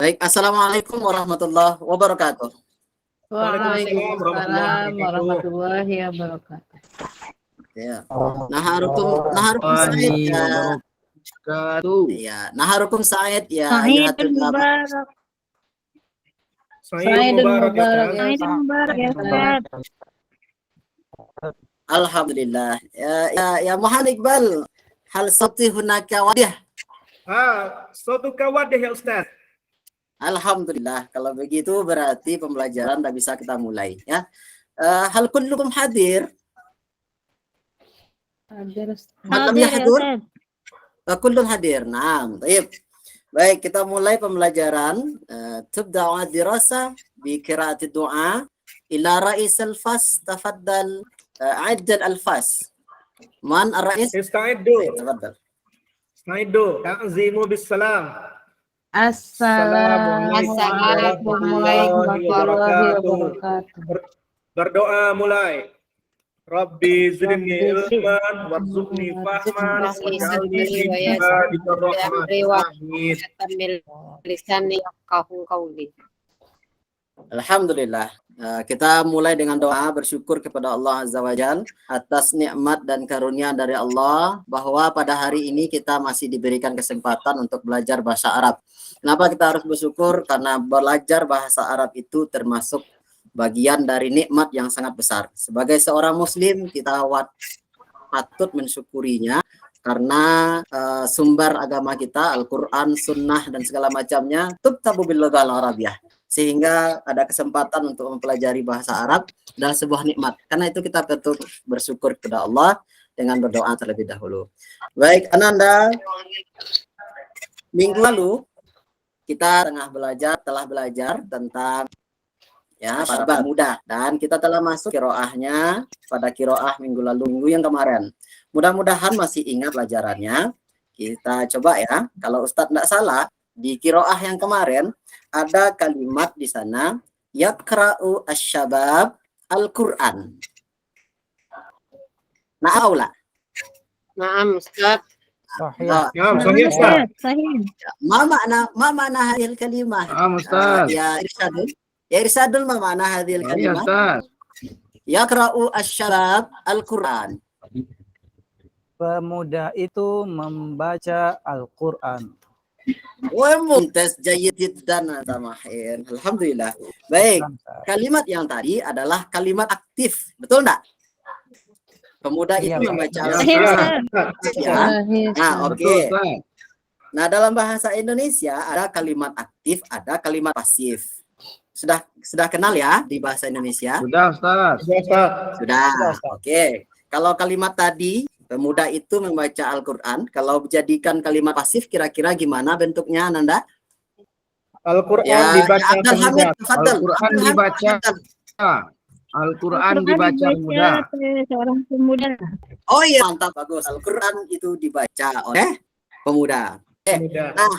Baik, assalamualaikum warahmatullahi wabarakatuh. Waalaikumsalam warahmatullahi wabarakatuh. Ya. Naharukum Said ya. Ya, naharukum Said ya. Sa'idul Mubarak. Sa'idul Mubarak ya Ustaz. Alhamdulillah. Ya Muhammad Iqbal. Hal sabti hunaka wadih. Sautuka wadih ya Ustaz. Alhamdulillah. Kalau begitu berarti pembelajaran sudah bisa kita mulai ya. Hal kullukum hadir? Hadir ya Ustaz. Kullun hadir. Naam. Baik, kita mulai pembelajaran. Tubda'u ad-dirasa bi qira'ati du'a ila ra'is al-fas. Tafaddal addal al-fas. Man ar-ra'is? Ista'iddu. Tafaddal. Ista'iddu. Ta'zimu bis salam. Assalamualaikum warahmatullahi wabarakatuh. Berdoa mulai. Rabbi zidni ilman warzuqni fahman waj'alni min ibadikar rahmanin. Alhamdulillah. Kita mulai dengan doa bersyukur kepada Allah Azza wa Jalla atas nikmat dan karunia dari Allah bahwa pada hari ini kita masih diberikan kesempatan untuk belajar bahasa Arab. Kenapa kita harus bersyukur? Karena belajar bahasa Arab itu termasuk bagian dari nikmat yang sangat besar. Sebagai seorang muslim kita patut mensyukurinya karena sumber agama kita Al-Qur'an, sunnah dan segala macamnya tubtabu bil lughal arabiyyah. Sehingga ada kesempatan untuk mempelajari bahasa Arab adalah sebuah nikmat. Karena itu kita patut bersyukur kepada Allah dengan berdoa terlebih dahulu. Baik, Ananda, minggu lalu kita telah belajar tentang ya para muda dan kita telah masuk kiroahnya pada kiroah minggu yang kemarin. Mudah-mudahan masih ingat pelajarannya. Kita coba ya, kalau Ustadz tidak salah di kiroah yang kemarin ada kalimat di sana yaqra'u asy-syabab al-Qur'an. Na'aula. Naam Ustaz. Sahih. Ma makna hadhil kalimah? Ustaz. Ya Irsadul ma makna hadhil kalimah? Ustaz. Yaqra'u asy-syabab al-Qur'an. Pemuda itu membaca Al-Quran. Wah, mumtaz, jayyid jiddan, Tamahin. Alhamdulillah. Baik, kalimat yang tadi adalah kalimat aktif, betul enggak? Pemuda itu membaca Al-Quran. Ya. Nah, oke. Nah, dalam bahasa Indonesia ada kalimat aktif, ada kalimat pasif. Sudah kenal ya di bahasa Indonesia? Sudah, Ustaz. Sudah. Oke. Kalau kalimat tadi pemuda itu membaca Al-Quran. Kalau dijadikan kalimat pasif, kira-kira gimana bentuknya, Nanda? Al-Quran dibaca pemuda. Al-Quran dibaca. Al-Quran dibaca seorang pemuda. Oh iya, mantap, bagus. Al-Quran itu dibaca oleh pemuda. Nah,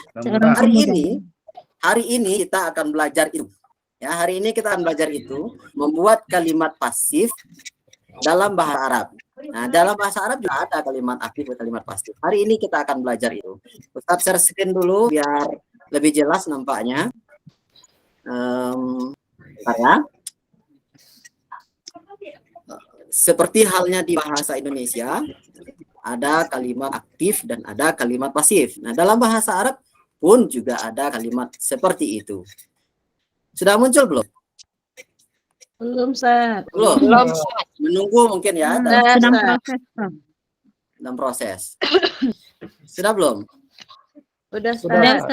hari ini kita akan belajar itu. Ya, hari ini kita akan belajar itu membuat kalimat pasif dalam bahasa Arab. Nah, dalam bahasa Arab juga ada kalimat aktif dan kalimat pasif. Hari ini kita akan belajar itu. Ustaz share screen dulu biar lebih jelas nampaknya. Ya. Seperti halnya di bahasa Indonesia, ada kalimat aktif dan ada kalimat pasif. Nah, dalam bahasa Arab pun juga ada kalimat seperti itu. Sudah muncul belum? Belum, Ustaz. Belum. Menunggu mungkin ya. Dalam proses. Sudah belum? Sudah, Ustaz.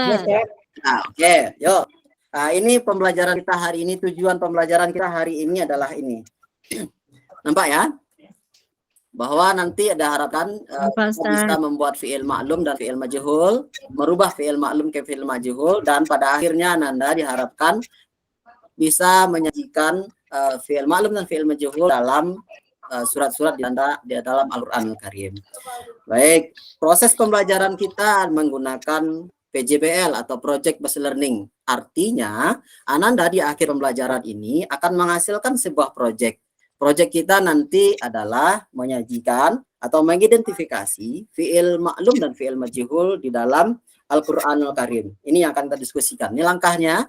Nah, oke. Yuk. Nah, ini pembelajaran kita hari ini. Tujuan pembelajaran kita hari ini adalah ini. Nampak ya? Bahwa nanti ada harapan bisa membuat fi'il ma'lum dan fi'il majhul, merubah fi'il ma'lum ke fi'il majhul, dan pada akhirnya Nanda diharapkan bisa menyajikan fi'il ma'lum dan fi'il majhul dalam surat-surat di dalam Al-Qur'anul Karim. Baik, proses pembelajaran kita menggunakan PJBL atau Project Based Learning. Artinya, Ananda di akhir pembelajaran ini akan menghasilkan sebuah project. Project kita nanti adalah menyajikan atau mengidentifikasi fi'il ma'lum dan fi'il majhul di dalam Al-Qur'anul Karim. Ini yang akan kita diskusikan. Ini langkahnya,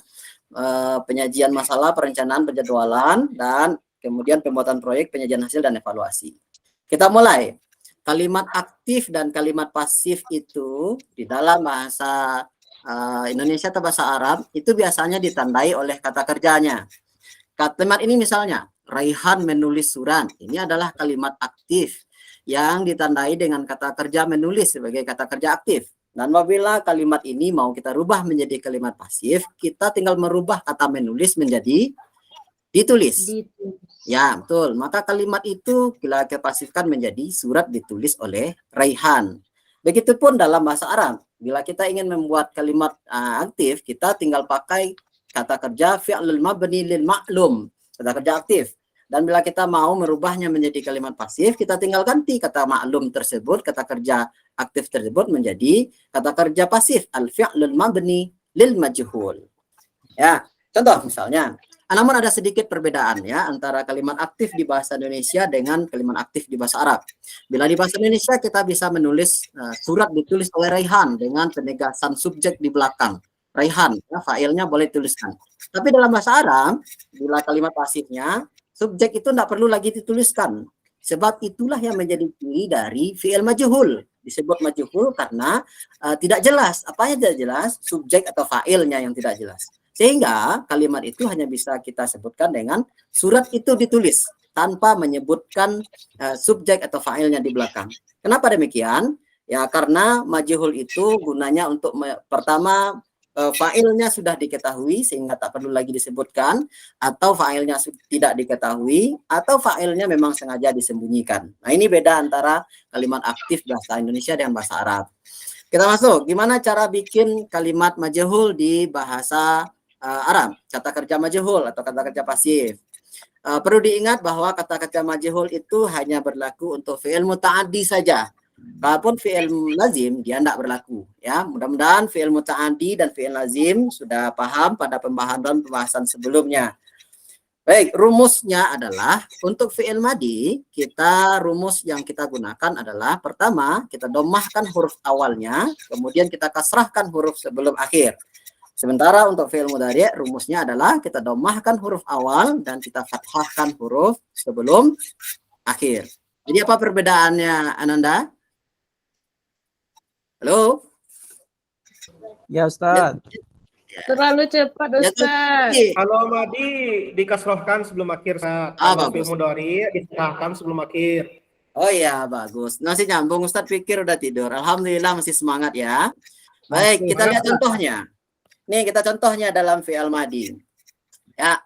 penyajian masalah, perencanaan, penjadwalan, dan kemudian pembuatan proyek, penyajian hasil, dan evaluasi. Kita mulai. Kalimat aktif dan kalimat pasif itu di dalam bahasa Indonesia atau bahasa Arab itu biasanya ditandai oleh kata kerjanya. Kalimat ini misalnya, Raihan menulis surat. Ini adalah kalimat aktif yang ditandai dengan kata kerja menulis sebagai kata kerja aktif. Dan apabila kalimat ini mau kita rubah menjadi kalimat pasif, kita tinggal merubah kata menulis menjadi ditulis. Ya, betul. Maka kalimat itu bila kita pasifkan menjadi surat ditulis oleh Raihan. Begitupun dalam bahasa Arab. Bila kita ingin membuat kalimat aktif, kita tinggal pakai kata kerja fi'lul mabni lil ma'lum, kata kerja aktif. Dan bila kita mau merubahnya menjadi kalimat pasif, kita tinggal ganti kata maklum tersebut, kata kerja aktif tersebut menjadi kata kerja pasif, al-fi'lul mabni lil majhul. Ya, contoh misalnya, namun ada sedikit perbedaan ya antara kalimat aktif di bahasa Indonesia dengan kalimat aktif di bahasa Arab. Bila di bahasa Indonesia kita bisa menulis surat ditulis oleh Raihan dengan penegasan subjek di belakang. Raihan, ya, failnya boleh tuliskan. Tapi dalam bahasa Arab, bila kalimat pasifnya, subjek itu tidak perlu lagi dituliskan. Sebab itulah yang menjadi ciri dari fi'il majhul. Disebut majhul karena tidak jelas. Apanya tidak jelas? Subjek atau fa'ilnya yang tidak jelas. Sehingga kalimat itu hanya bisa kita sebutkan dengan surat itu ditulis tanpa menyebutkan subjek atau fa'ilnya di belakang. Kenapa demikian? Ya karena majhul itu gunanya untuk pertama fa'ilnya sudah diketahui sehingga tak perlu lagi disebutkan, atau fa'ilnya tidak diketahui, atau fa'ilnya memang sengaja disembunyikan. Nah ini beda antara kalimat aktif bahasa Indonesia dengan bahasa Arab. Kita masuk, gimana cara bikin kalimat majhul di bahasa Arab, kata kerja majhul atau kata kerja pasif. Perlu diingat bahwa kata kerja majhul itu hanya berlaku untuk fi'il muta'addi saja. Kalaupun fi'il lazim dia tidak berlaku ya. Mudah-mudahan fi'il muta'addi dan fi'il lazim sudah paham pada pembahasan sebelumnya. Baik, rumusnya adalah untuk fi'il madi, rumus yang kita gunakan adalah pertama kita dhammahkan huruf awalnya, kemudian kita kasrahkan huruf sebelum akhir. Sementara untuk fi'il mudhari' rumusnya adalah kita dhammahkan huruf awal dan kita fathahkan huruf sebelum akhir. Jadi apa perbedaannya Ananda? Halo? Ya Ustaz. Terlalu cepat Ustaz. Kalau madi dikasrohkan sebelum akhir, kalau fi'il mudhari disahkan sebelum akhir. Oh iya, bagus. Masih nyambung, Ustaz pikir udah tidur. Alhamdulillah masih semangat ya. Baik, kita lihat contohnya. Nih, kita contohnya dalam fi'il madi. Ya,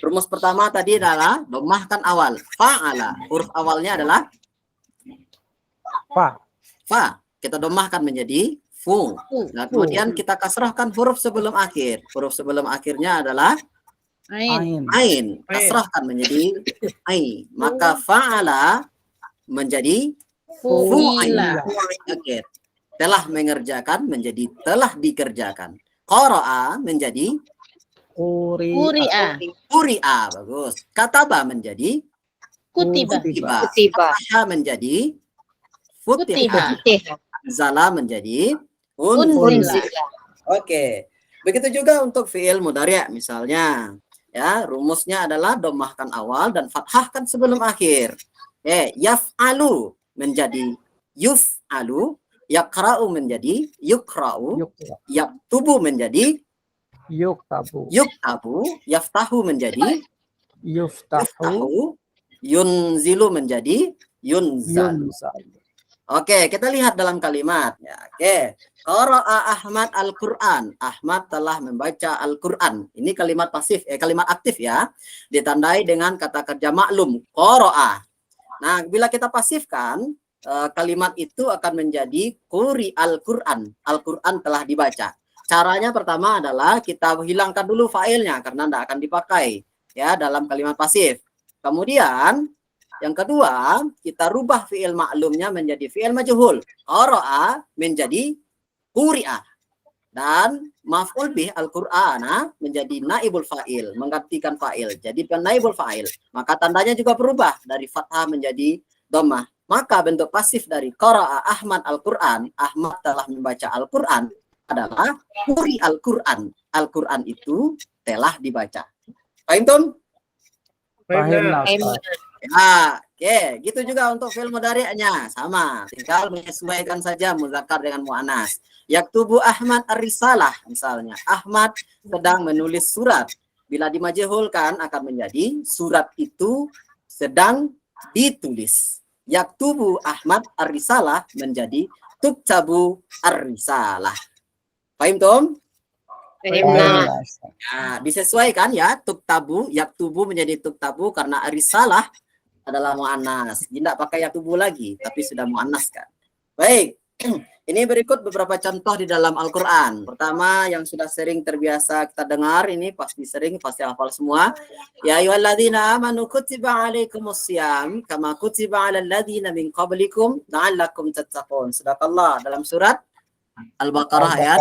rumus pertama tadi adalah dhammahkan awal. Fa'ala. Huruf awalnya adalah fa. Kita dhammahkan menjadi fu. Nah, kemudian kita kasrahkan huruf sebelum akhir. Huruf sebelum akhirnya adalah ain. Kasrahkan menjadi ai. Maka fa'ala menjadi fu'ila. Oke. Telah mengerjakan menjadi telah dikerjakan. Qara'a menjadi quri'a. Bagus. Kataba menjadi kutiba. Fataha menjadi futiha. Zala menjadi unzila. Oke. Begitu juga untuk fi'il mudhari' misalnya. Ya, rumusnya adalah dhammahkan awal dan fathahkan sebelum akhir. Yaf'alu menjadi yuf'alu, yaqra'u menjadi yuqra'u, yaktubu menjadi yuktabu, yaftahu menjadi yuftahu, yunzilu menjadi yunzal. Oke, kita lihat dalam kalimat. Ya, oke. Qara'a Ahmad Al-Qur'an. Ahmad telah membaca Al-Qur'an. Ini kalimat pasif, kalimat aktif ya. Ditandai dengan kata kerja maklum. Qara'a. Nah, bila kita pasifkan, kalimat itu akan menjadi quri Al-Qur'an. Al-Qur'an telah dibaca. Caranya pertama adalah kita hilangkan dulu failnya karena tidak akan dipakai ya dalam kalimat pasif. Kemudian yang kedua, kita rubah fi'il maklumnya menjadi fi'il majhul. Qara'a menjadi quri'a. Dan maf'ul bih al-Qur'ana menjadi naibul fa'il, menggantikan fa'il. Jadi naibul fa'il. Maka tandanya juga berubah dari fathah menjadi dhammah. Maka bentuk pasif dari qara'a Ahmad Al-Qur'an, Ahmad telah membaca Al-Qur'an, adalah quri Al-Quran. Al-Quran itu telah dibaca. Paham, Tom? Fahimna, Ustaz. Ya, oke. Gitu juga untuk fi'il mudhari'nya. Sama. Tinggal menyesuaikan saja muzakkar dengan mu'annas. Yaktubu Ahmad ar-risalah. Misalnya, Ahmad sedang menulis surat. Bila dimajhulkan akan menjadi surat itu sedang ditulis. Yaktubu Ahmad ar-risalah menjadi tuktabu ar-risalah. Paham, Tom? Fahimna, Ustaz. Nah, disesuaikan ya, tuktabu, yaktubu menjadi tuktabu karena arisalah adalah muannas. Tidak pakai yaktubu lagi, tapi sudah muannas kan. Baik, ini berikut beberapa contoh di dalam Al-Quran. Pertama, yang sudah sering terbiasa kita dengar, ini pasti sering, pasti hafal semua. Ya ayyuhalladzina amanu kutiba alaikumusiyam kama kutiba alal ladzina min qablikum la'allakum tattaqun. Sedaqallah dalam surat Al-Baqarah ayat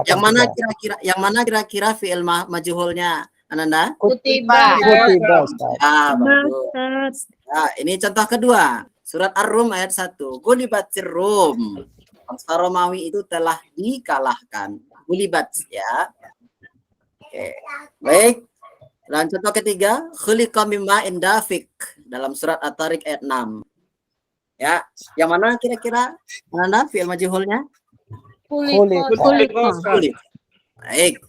yang mana kira-kira fi'il majhulnya, Ananda? Kutiba. Kutiba, Ustaz. Ya, bagus. Ya, ini contoh kedua, surat Ar-Rum ayat 1. Gulibatir Rum. Bangsa Romawi itu telah dikalahkan. Gulibat ya. Oke. Baik. Dan contoh ketiga, khuliqa mim ma'in dafiq dalam surat At-Tariq ayat 6. Ya, yang mana kira-kira Ananda fi'il majhulnya? Kulit. Baik.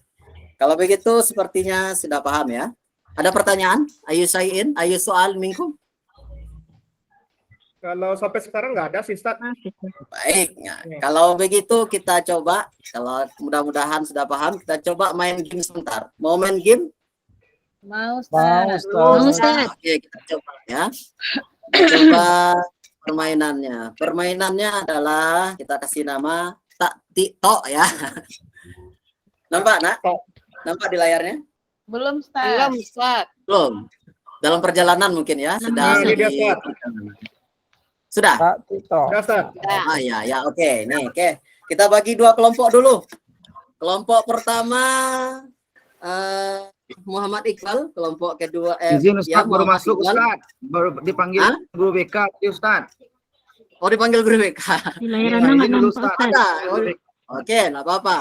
Kalau begitu sepertinya sudah paham ya. Ada pertanyaan? Ayu sayin, ayu soal minkum. Kalau sampai sekarang nggak ada sih, Ustaz. Baik. Ya. Kalau begitu kita coba, kalau mudah-mudahan sudah paham, kita coba main game sebentar. Mau main game? Mau, Mau, Ustaz. Ustaz. Oke, kita coba ya. Kita coba permainannya. Permainannya adalah kita kasih nama tak tiktok ya. Nampak, Nak? Nampak di layarnya? Belum, Ustaz. Belum, Ustaz. Belum. Dalam perjalanan mungkin ya, sedang ini dia, di Ustaz. Sudah? Tak TikTok. Ya, Ustaz. Ah ya, oke. Nih, oke. Kita bagi dua kelompok dulu. Kelompok pertama Muhammad Iqbal, kelompok kedua Izin Ustaz, baru Muhammad masuk Iqbal. Ustaz. Baru dipanggil Hah? guru BK Ustaz. Oh, dipanggil guru BK. Di Ya, layaran izin dulu Ustaz. Ada. Oke, enggak apa-apa.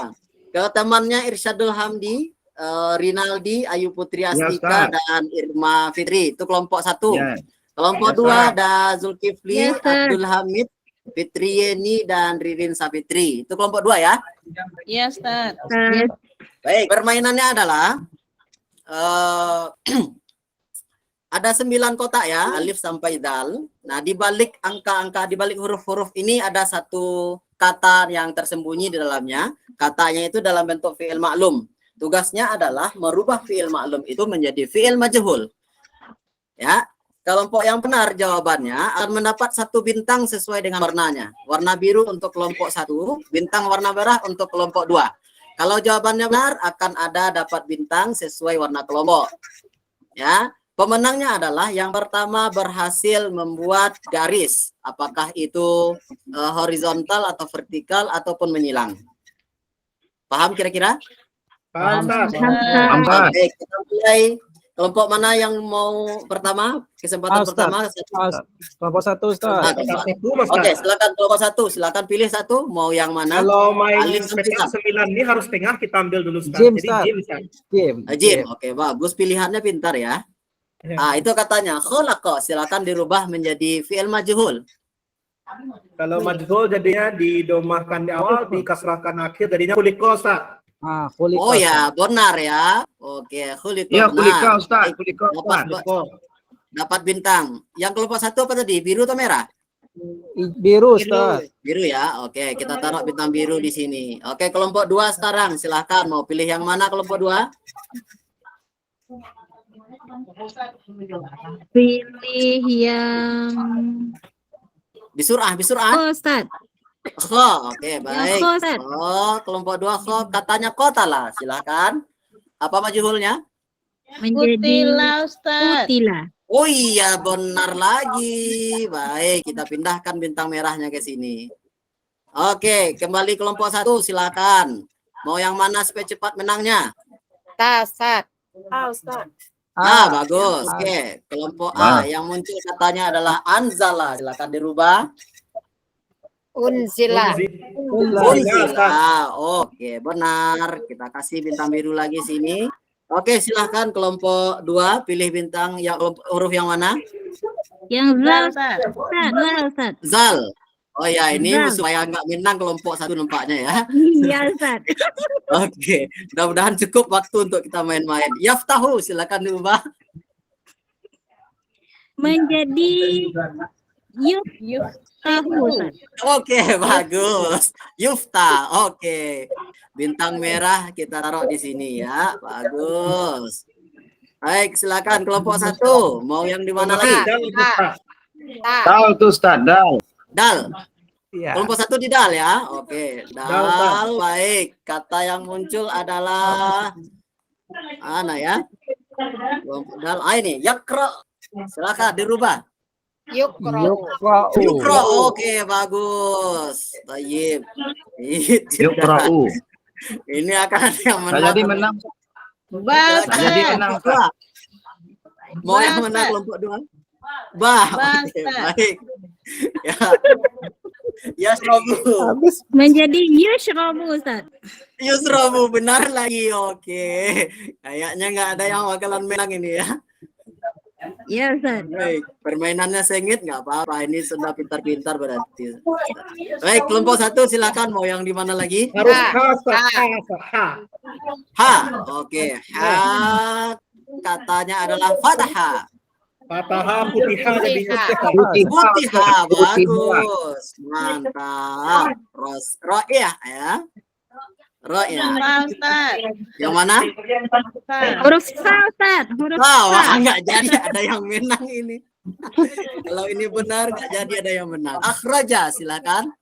Ke temannya Irsyadul Hamdi, Rinaldi, Ayu Putri Astika, Ustaz. dan Irma Fitri. Itu kelompok satu. Ya. Kelompok Ya, dua Ustaz. ada Zulkifli, Ya, Ustaz. Abdul Hamid, Fitri Yeni, dan Ririn Sapitri. Itu kelompok dua ya. Iya, Ustaz. Baik, permainannya adalah ada 9 kotak ya, alif sampai dal. Nah, di balik angka-angka, di balik huruf-huruf ini ada satu kata yang tersembunyi di dalamnya. Katanya itu dalam bentuk fi'il maklum. Tugasnya adalah merubah fi'il maklum itu menjadi fi'il majhul. Ya, kelompok yang benar jawabannya akan mendapat 1 bintang sesuai dengan warnanya. Warna biru untuk kelompok 1, bintang warna merah untuk kelompok 2. Kalau jawabannya benar akan ada dapat bintang sesuai warna kelompok. Ya. Pemenangnya adalah yang pertama berhasil membuat garis, apakah itu horizontal atau vertikal ataupun menyilang. Paham kira-kira? Paham, Ustaz. Paham, Ustaz. Oke, kita mulai. Kelompok mana yang mau pertama? Kesempatan Ustaz. pertama. Kelompok 1, Ustaz. Ah, Oke, silakan kelompok 1. Silakan pilih satu. Mau yang mana? Kalau main Alif sampai spesial Ustaz. 9 ini harus tengah kita ambil dulu, Ustaz. Jim, Jadi Ustaz. Jim, Ustaz. Jim. Jim. Oke, bagus. Pilihannya pintar ya. Ya. Ah, itu katanya khalaqa. Silakan dirubah menjadi fi'il majhul. Kalau majhul jadinya didomahkan di awal, dikasrahkan akhir, jadinya kuliko, Ustaz. Khuliqa. Oh ya, benar ya. Oke, khaliqa. Ya, kulika benar. Ustaz, Baik, kulika Dapat, Ustaz. dapat bintang. Yang kelompok 1 apa tadi? Biru atau merah? Biru, Ustaz. Biru ya. Oke, kita taruh bintang biru di sini. Oke, kelompok 2 sekarang. Silahkan mau pilih yang mana kelompok 2? Pilih yang Bisurah. Ustaz. Kho. Oke, baik. Kho, Ustaz. Oh, kelompok 2 kho. Katanya kota lah. Silahkan. Apa majhulnya? Menjadi Kutila, Ustaz. Kutila. Oh iya, benar lagi. Baik, kita pindahkan bintang merahnya ke sini. Oke, kembali kelompok 1, silakan. Mau yang mana supaya cepat menangnya? Tasat. Bagus. Oke, kelompok A yang muncul katanya adalah anzala. Silakan dirubah. Unzila. Unzila. Oke, benar. Kita kasih bintang biru lagi sini. Oke, silahkan kelompok 2 pilih bintang yang huruf yang mana? Yang Zal, Zal, Ustaz. Zal, Ustaz. Zal. Oh ya, ini Zal. supaya nggak menang kelompok 1 nampaknya ya. Iya, Ustaz. Oke, mudah-mudahan cukup waktu untuk kita main-main. Yaftahu, silakan diubah. Menjadi Yuftahu, Ustaz. Oke, bagus. Yufta. Oke. Bintang merah kita taruh di sini ya. Bagus. Baik, silakan kelompok 1. Mau yang di mana lagi? Dal tuh Ustaz, dal. Dal. Iya. Kelompok 1 di dal ya. Oke, dal. Baik. Kata yang muncul adalah mana ya? Kelompok dal. Ini yakra. Silakan dirubah. Yukro. Yukro. Oke, bagus. Tayyib. Yukra'u. Ini akan ada yang Nggak menang. jadi menang. Ba, Silakan. Jadi Ustaz. menang. Ustaz. Mau yang Ba, menang Ustaz. kelompok 2? Bah. Ba, Oke, Ustaz. baik. Ya. Yasrobu. Habis. Menjadi Yushrabu, Ustaz. Yusrobu benar lagi. Oke. Kayaknya nggak ada yang bakalan menang ini ya. Iya, Ustaz. Baik, permainannya sengit nggak apa-apa. Ini sudah pintar-pintar berarti. Baik, kelompok 1 silakan. Mau yang di mana lagi? Harus ha. Ha. Oke, ha. Katanya adalah Fataha. Fataha putihah jadi Putihah, bagus. Mantap. Ro'iyah ya. Ro'iyah. Ba, Ustaz. Yang mana? Ustaz. Huruf Sa, Ustaz. Huruf Wah, Sa. nggak jadi ada yang menang ini. Kalau ini benar nggak jadi ada yang menang. Akhraja, silakan.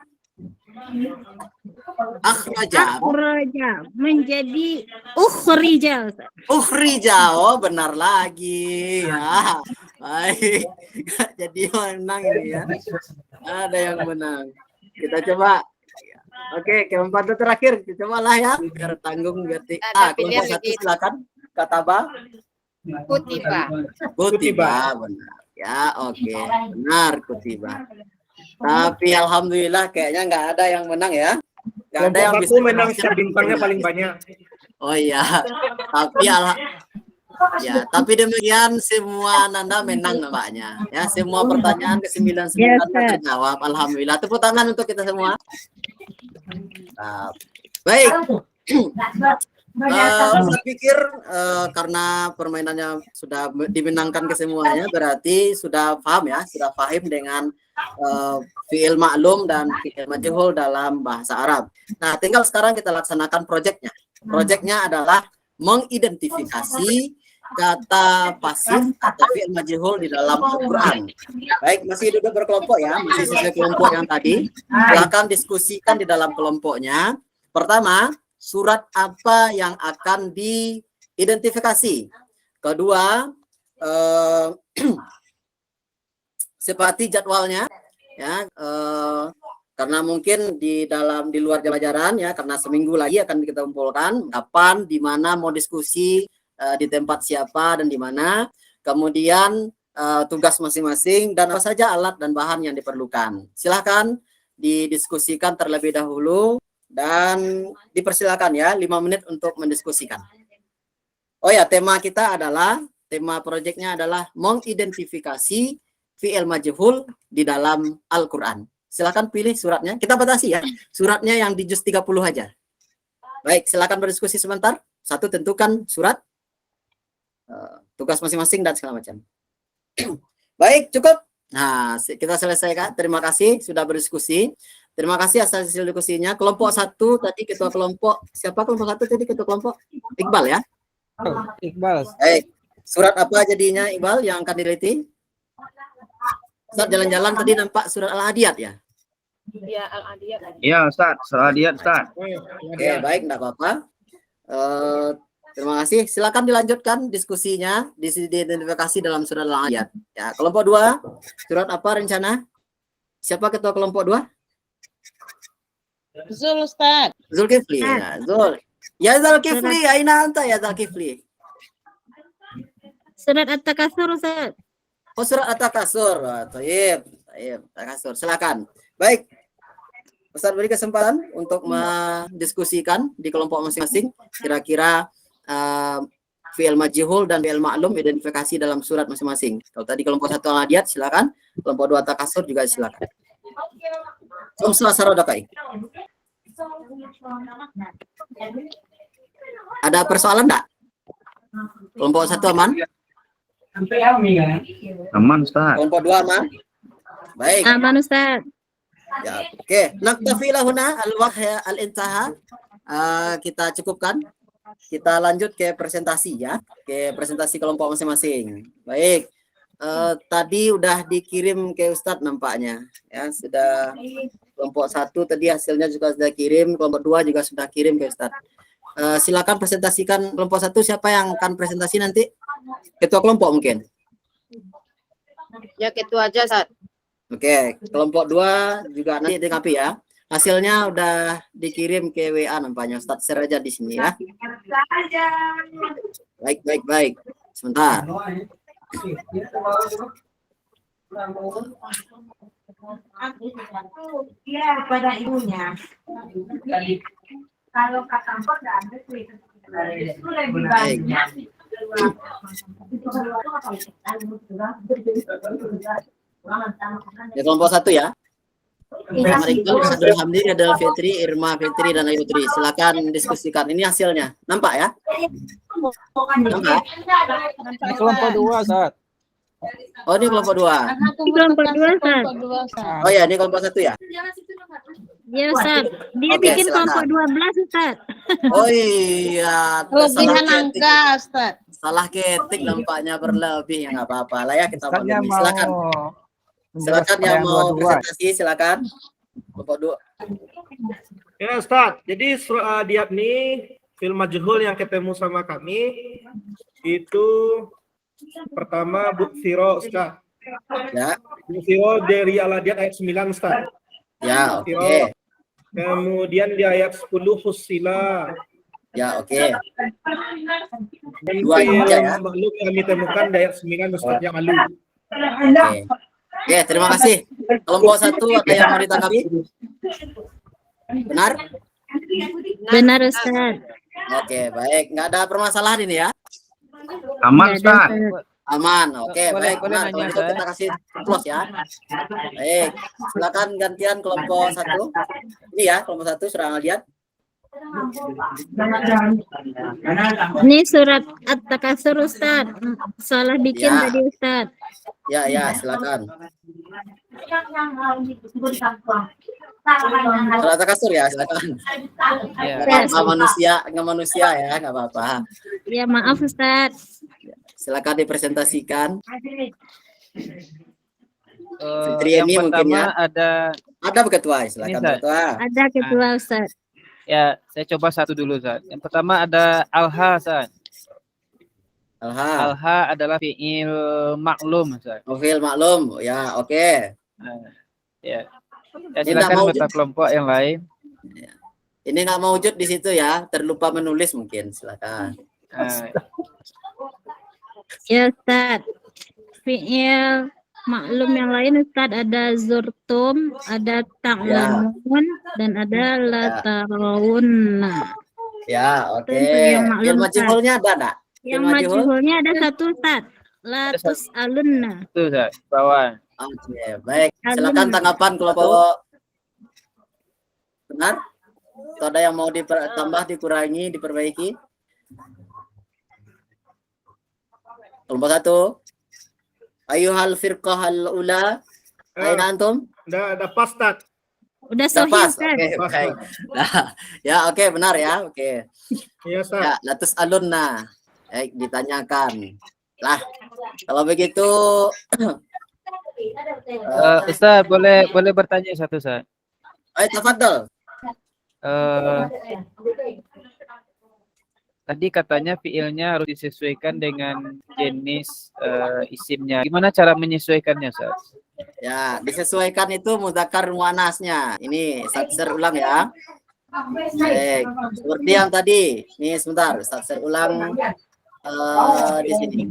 Akhraja. Akhraja. Menjadi Ukhrija, Ustaz. Ukhrija. Oh, benar lagi ya. Baik. Nggak jadi menang ini ya. Ada yang menang. Kita coba. Oke, keempat terakhir. Cobalah ya. Biar tanggung biar kelompok 1 silakan. Kataba. Kutiba. Kutiba, benar. Ya, oke. Benar, kutiba. Tapi alhamdulillah kayaknya nggak ada yang menang ya. Nggak ada yang Kelompok bisa satu menang menang. bintangnya paling banyak. Oh iya. Tapi ya, tapi demikian semua Nanda menang nampaknya. Ya, semua pertanyaan ke-99 terjawab. Alhamdulillah. Tepuk tangan untuk kita semua. Baik. Saya pikir karena permainannya sudah dimenangkan ke semuanya, berarti sudah paham ya, sudah paham dengan fi'il ma'lum dan fi'il majhul dalam bahasa Arab. Nah, tinggal sekarang kita laksanakan proyeknya. Proyeknya adalah mengidentifikasi kata pasif atau fi'il majhul di dalam Al-Quran. Baik, masih duduk berkelompok ya, masih sesuai kelompok yang tadi. Silakan diskusikan di dalam kelompoknya. Pertama, surat apa yang akan diidentifikasi? Kedua, seperti jadwalnya ya, karena mungkin di luar pelajaran ya, karena seminggu lagi akan kita kumpulkan kapan, di mana mau diskusi, di tempat siapa dan di mana, kemudian tugas masing-masing dan apa saja alat dan bahan yang diperlukan. Silahkan didiskusikan terlebih dahulu dan dipersilakan ya 5 menit untuk mendiskusikan. Oh ya, tema proyeknya adalah mengidentifikasi fi'il majhul di dalam Al-Quran. Silakan pilih suratnya. Kita batasi ya, suratnya yang di juz 30 aja. Baik, silakan berdiskusi sebentar. Satu, tentukan surat, tugas masing-masing dan segala macam. Baik, cukup. Nah, kita selesaikan. Terima kasih sudah berdiskusi. Terima kasih atas hasil diskusinya. Kelompok 1 tadi ketua kelompok. Siapa kelompok 1 tadi ketua kelompok? Iqbal ya? Iqbal. Baik. Surat apa jadinya Iqbal yang akan diliti? Ustaz jalan-jalan tadi nampak surat Al-Adiyat ya? Ya, Al-Adiyat. Iya, Ustaz. Salah dia, Ustaz. Oke, baik, enggak apa-apa. Terima kasih. Silakan dilanjutkan diskusinya, diidentifikasi dalam surat Al-Adiyat. Ya, kelompok 2, surat apa rencana? Siapa ketua kelompok 2? Zul, Ustaz. Zulkifli. Ya, Zul. Ya Zulkifli, aina anta ya Zulkifli? Surat At-Takatsur, Ustaz. Oh, surat At-Takasur. Tayyib, Takasur. Silakan. Baik. Ustaz beri kesempatan untuk mendiskusikan di kelompok masing-masing kira-kira fi'il majhul dan fi'il ma'lum identifikasi dalam surat masing-masing. Kalau tadi kelompok 1 al-adiyat silakan, kelompok 2 takasur juga silakan. Ada persoalan enggak? Kelompok 1 aman? Aman, Ustaz. Kelompok 2 aman? Baik. Aman Ustaz. Ya, oke. Naktafi lahuna al-wahya al-intaha. Kita cukupkan. Kita lanjut ke presentasi ya, ke presentasi kelompok masing-masing. Baik. Tadi udah dikirim ke Ustadz nampaknya. Ya, sudah kelompok 1 tadi hasilnya juga sudah kirim, kelompok 2 juga sudah kirim ke Ustadz. Silakan presentasikan kelompok 1, siapa yang akan presentasi nanti? Ketua kelompok mungkin. Ya ketua aja, Ustaz. Oke, kelompok 2 juga nanti dilengkapi ya. Hasilnya udah dikirim ke WA nampaknya. Ustadz share aja di sini ya. Baik. Sebentar. Dia pada ibunya. Kalau Kak Kampor nggak ada itu lebih banyak. Ya, kelompok 1 ya. Abdul Hamdi, Adel Fitri, Irma Fitri, dan Ayu Tri. Silakan diskusikan. Ini hasilnya. Nampak ya? Nampak? Ini kelompok 2, Ustaz. Oh, ini kelompok 2. Kelompok 2 Ustaz. Oh ya, ini kelompok 1 ya? Ya Ustaz. Dia Oke, bikin silakan. kelompok 12 Ustaz. Oh iya. Kelebihan angka, Ustaz. Salah ketik nampaknya berlebih. Ya nggak apa-apa lah ya, kita Ustaznya maklumi. mau Silakan. Silakan yang mau dua-dua. presentasi, silakan. Kelompok 2. Ya Ustaz, jadi surah Adiyat ini fi'il majhul yang ketemu sama kami itu pertama Bukhiro Ustaz. Ya. Bukhiro dari Al-Adiyat ayat 9 Ustaz. Ya, oke. Kemudian di ayat 10 Fussila. Ya, oke. Dan Dua fi'il aja ya. makhluk yang ditemukan di ayat 9 Ustaz yang lalu. Oke. Oke, terima kasih. Kelompok 1 ada yang mau ditanggapi? Benar? Benar Ustaz. Oke, baik. Nggak ada permasalahan ini ya? Aman, Nggak ada, Ustaz. Ustaz. Aman. Oke, Boleh- baik. boleh Benar. nanya, Kalau gitu Ustaz? kita kasih close ya. Baik. Silakan gantian kelompok 1. Ini ya, kelompok 1 surah Al-Adiyat. Ini surat At-Takasur Ustaz. Salah bikin Ya. tadi Ustaz. Ya, silakan. Surah Takasur ya, silakan. Ya. Nggak manusia ya, nggak apa-apa. Ya maaf Ustaz. Silakan dipresentasikan. Fitri Yang ini mungkin pertama ya. ada Ada ketua, silakan Ustaz. ketua. Ada ketua Ustaz. ya, saya coba satu dulu, Ustaz. Yang pertama ada alha, Ustaz. Alha, Alha adalah fi'il maklum, Ustaz. profil maklum. Ya, oke. Nah, ya. Ya, Ini nggak silakan mau anggota kelompok yang lain. Ini nggak mau wujud di situ ya, terlupa menulis mungkin. Silakan. Nah, Ya Ustaz. Fi'il maklum yang lain Ustaz ada zurtum, ada ta'lamun, dan ada latarawunna. Ya, oke. Itu yang maklum, Fi'il Ustaz. majhulnya ada enggak? Yang majhul? majhulnya ada satu Ustaz. Latus alunna. itu, Ustaz. Bawah. Oke, baik. Silakan tanggapan kelompok. Benar? Atau ada yang mau ditambah, dikurangi, diperbaiki? Kelompok 1. Ayuhal firqahal ula. Aina antum? Udah pas Ustaz. Udah Sudah sahih pas. Ustaz. Oke, baik. Nah, ya, oke, benar ya. Oke. Iya Ustaz. Ya, latus alunna. Baik, ditanyakan. Lah, kalau begitu Ustaz, boleh bertanya satu, Ustaz. ayo tafadhol. Tadi katanya fiilnya harus disesuaikan dengan jenis isimnya. Gimana cara menyesuaikannya, Ustaz? Ya, disesuaikan itu mudzakkar muannasnya. Ini saya ulang ya. Baik, seperti yang tadi. Nih sebentar, saya ulang di sini.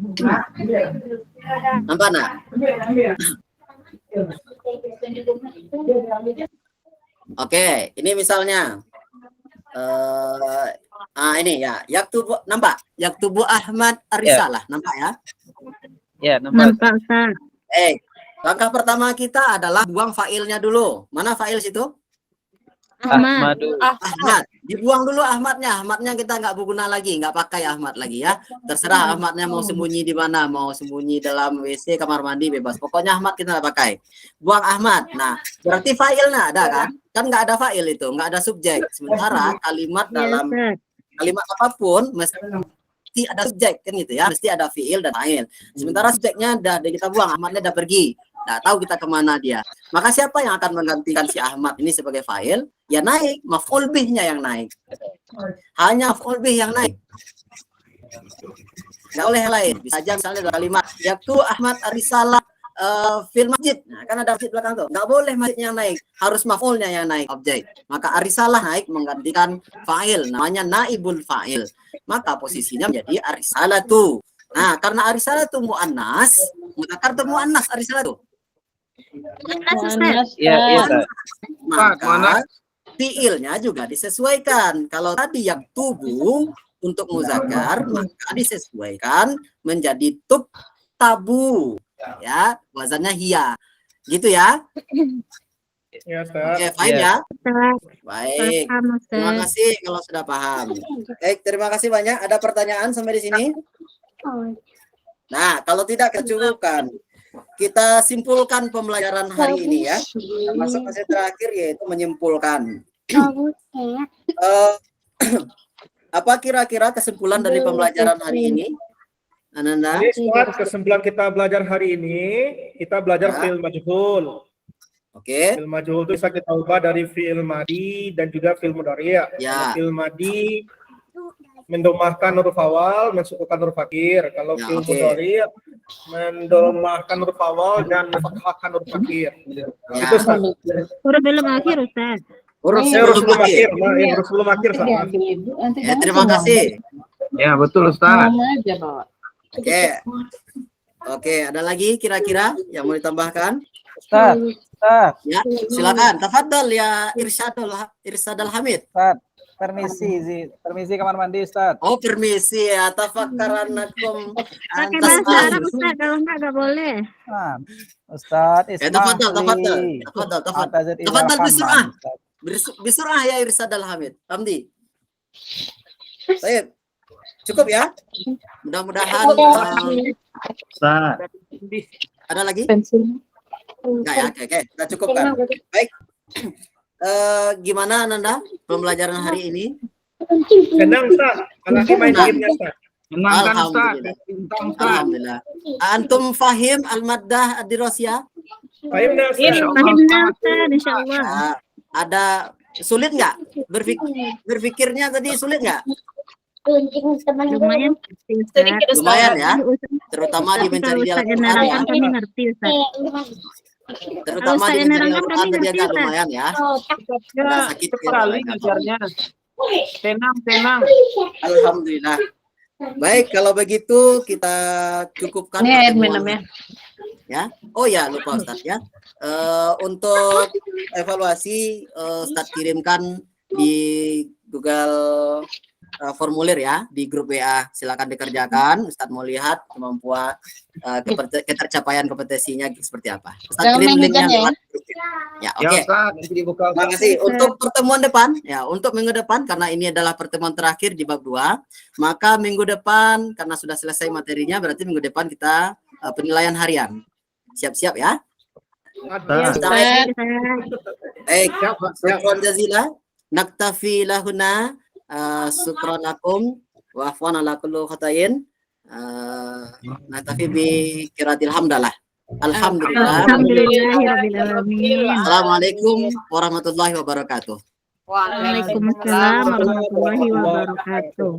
Nampak nak? Oke, ini misalnya ini ya, yaktubu nampak? Yaktubu Ahmad Arisalah, nampak ya? Ya, nampak. Nampak Ustaz. Langkah pertama kita adalah buang failnya dulu. Mana fail situ? Ahmad. Ahmadu. Ahmad. Dibuang dulu Ahmadnya. Ahmadnya kita nggak berguna lagi, nggak pakai Ahmad lagi ya. Terserah Ahmadnya mau sembunyi di mana, mau sembunyi dalam WC, kamar mandi, bebas. Pokoknya Ahmad kita nggak pakai. Buang Ahmad. Nah, berarti failnya ada kan? Kan nggak ada fail itu, nggak ada subjek. Sementara kalimat Ya, dalam Ustaz. kalimat apapun mesti ada subjek kan gitu ya, mesti ada fiil dan fail. Sementara subjeknya udah kita buang, Ahmadnya udah pergi. Nggak tahu kita kemana dia. Maka siapa yang akan menggantikan si Ahmad ini sebagai fa'il? Ya naik, maf'ul bih-nya yang naik. Hanya maf'ul bih yang naik. Nggak oleh yang lain. Bisa aja misalnya dalam kalimat yaktu Ahmad Arisalah fil masjid. Nah, kan ada masjid belakang tuh. Nggak boleh masjidnya yang naik, harus maf'ulnya yang naik, objek. Maka Arisalah naik menggantikan fa'il, namanya naibul fa'il. Maka posisinya menjadi Arisalatu. Nah, karena Arisalatu mu'annas, mudzakkar atau mu'annas Arisalatu? Iya, iya, Ustaz. Maka fiilnya juga disesuaikan. Kalau tadi yang tubuh untuk muzakkar, maka disesuaikan menjadi tabu, ya, wazannya hiya, gitu ya. Ya, Ustaz. Oke, fine ya. Ustaz. Baik. Paham, Terima Ustaz. kasih kalau sudah paham. Baik, terima kasih banyak. Ada pertanyaan sampai di sini? Nah, kalau tidak kecukupkan, kita simpulkan pembelajaran hari ini ya. Masuk fase terakhir yaitu menyimpulkan. Apa kira-kira kesimpulan dari pembelajaran hari ini? Ananda? Jadi Ustaz, kesimpulan kita belajar hari ini, kita belajar Ya. fi'il majhul. Oke. Fi'il majhul itu bisa kita ubah dari fi'il madi dan juga fi'il mudhari'. Ya. Fi'il madi mendomahkan huruf awal, mensukukan huruf akhir. Kalau Ya, fi'il oke. mudhari' mendomahkan huruf awal dan menfathahkan huruf akhir. Ya. Itu Ustaz. Huruf belum akhir, Ustaz. Huruf Harus sebelum sebelum akhir, akhir. harus sebelum akhir Ustaz. Ya, terima kasih. Ya, betul Ustaz. Oke. Oke, ada lagi kira-kira yang mau ditambahkan? Ustaz, Ustaz, Ya, silakan. Tafadhal ya Irsadul Hamid. Ustaz. Permisi kamar mandi, Ustaz. Oh, permisi ya. Tafakkaranakum Pakai bahasa Arab, Ustaz. Kalau nggak boleh. Nah, Ustaz, Tafadhal. Tafadhal bisur'ah. Bisur'ah ya Irsadul Hamid. Hamdi. Baik. Cukup ya? Mudah-mudahan Ustaz. ada lagi? Enggak ya? Oke, kita cukupkan. Baik. Gimana Nanda pembelajaran hari ini? Senang Ustaz, kalau ini main gamenya Ustaz. Menangkan Ustaz. Alhamdulillah. Bintang Ustaz. Alhamdulillah. Antum fahim al-maddah ad-dirasiyah? Fahimna Ustaz? Fahimna, Ustaz. InsyaAllah. Ah, ada sulit nggak? Berpikirnya tadi sulit nggak? Lumayan, Ustaz. Lumayan ya, terutama di Tapi mencari kalau di Ustaz yang Al-Quran ya. nerangkan kami ngerti, Ustaz. Terutama Ustaz di yang mencari nerangkan Al-Quran kami tadi ngerti, agak Ustaz. lumayan ya. Ya, Agak sakit cepat ya, kali Pak. ngajarnya. Tenang. Alhamdulillah. Baik, kalau begitu kita cukupkan pertemuan. Ya. Oh ya, lupa Ustaz ya. Untuk evaluasi Ustaz kirimkan di Google formulir ya di grup WA. Silakan dikerjakan. Ustaz mau lihat kemampuan ketercapaian kompetensinya seperti apa. Ustaz kirim linknya lewat grup. Ya, Ya oke. Ustaz. Nanti dibuka Terima kasih. Untuk pertemuan depan, ya untuk minggu depan karena ini adalah pertemuan terakhir di bab 2, maka minggu depan karena sudah selesai materinya berarti minggu depan kita penilaian harian. Siap-siap ya. Baik, syukran jazila. Naktafi lahuna syukranakum wa afwan ala kulli khata'in. Naktafi bi qiraatil hamdalah. Alhamdulillah. Alhamdulillahirrahmanirrahim. Assalamualaikum warahmatullahi wabarakatuh. Waalaikumsalam warahmatullahi wabarakatuh.